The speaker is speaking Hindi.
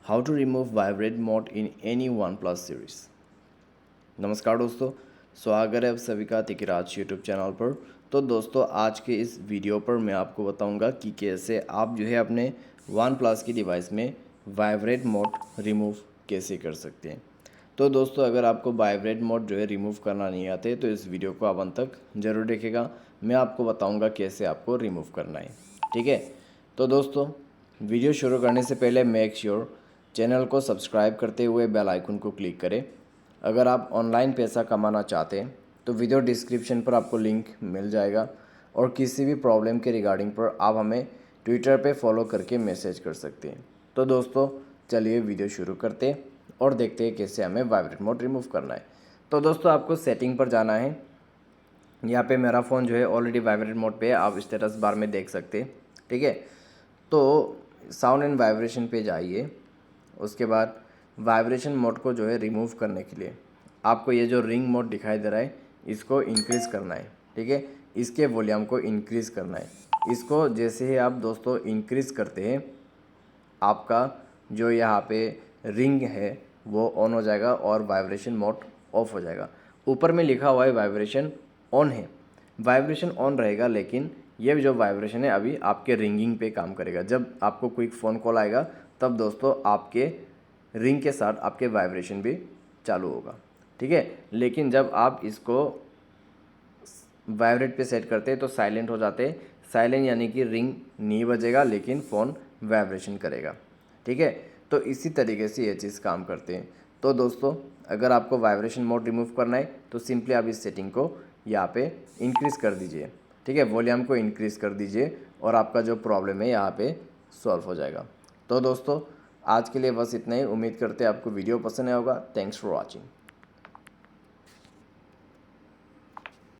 How to remove vibrate mode in any OnePlus series. नमस्कार दोस्तों, स्वागत है आप सभी का तिकिराज यूट्यूब चैनल पर। तो दोस्तों आज के इस वीडियो पर मैं आपको बताऊंगा कि कैसे आप जो है अपने वन प्लस की डिवाइस में वाइब्रेट मोड रिमूव कैसे कर सकते हैं। तो दोस्तों अगर आपको वाइब्रेट मोड जो है रिमूव करना नहीं आते तो इस वीडियो को आप अंत तक ज़रूर देखेगा। मैं आपको बताऊँगा कैसे आपको रिमूव करना है, ठीक है। तो दोस्तों वीडियो शुरू करने से पहले मेक श्योर चैनल को सब्सक्राइब करते हुए बेल आइकन को क्लिक करें। अगर आप ऑनलाइन पैसा कमाना चाहते हैं तो वीडियो डिस्क्रिप्शन पर आपको लिंक मिल जाएगा और किसी भी प्रॉब्लम के रिगार्डिंग पर आप हमें ट्विटर पे फॉलो करके मैसेज कर सकते हैं। तो दोस्तों चलिए वीडियो शुरू करते हैं और देखते हैं कैसे हमें वाइब्रेट मोड रिमूव करना है। तो दोस्तों आपको सेटिंग पर जाना है। यहाँ पे मेरा फ़ोन जो है ऑलरेडी वाइब्रेट मोड पे है, आप स्टेटस बार में देख सकते हैं, ठीक है। तो साउंड एंड वाइब्रेशन पे जाइए। उसके बाद वाइब्रेशन मोड को जो है रिमूव करने के लिए आपको ये जो रिंग मोड दिखाई दे रहा है इसको इंक्रीज़ करना है, ठीक है। इसके वॉल्यूम को इंक्रीज़ करना है। इसको जैसे ही आप दोस्तों इंक्रीज़ करते हैं आपका जो यहाँ पे रिंग है वो ऑन हो जाएगा और वाइब्रेशन मोड ऑफ हो जाएगा। ऊपर में लिखा हुआ है वाइब्रेशन ऑन है, वाइब्रेशन ऑन रहेगा, लेकिन ये जो वाइब्रेशन है अभी आपके रिंगिंग पे काम करेगा। जब आपको कोई फ़ोन कॉल आएगा तब दोस्तों आपके रिंग के साथ आपके वाइब्रेशन भी चालू होगा, ठीक है। लेकिन जब आप इसको वाइब्रेट पे सेट करते हैं तो साइलेंट हो जाते हैं। साइलेंट यानी कि रिंग नहीं बजेगा लेकिन फ़ोन वाइब्रेशन करेगा, ठीक है। तो इसी तरीके से ये चीज़ काम करते हैं। तो दोस्तों अगर आपको वाइब्रेशन मोड रिमूव करना है तो सिंपली आप इस सेटिंग को यहाँ पे इंक्रीज़ कर दीजिए, ठीक है। वॉल्यूम को इंक्रीज़ कर दीजिए और आपका जो प्रॉब्लम है यहाँ पे सॉल्व हो जाएगा। तो दोस्तों आज के लिए बस इतना ही। उम्मीद करते हैं आपको वीडियो पसंद आया होगा। Thanks for watching.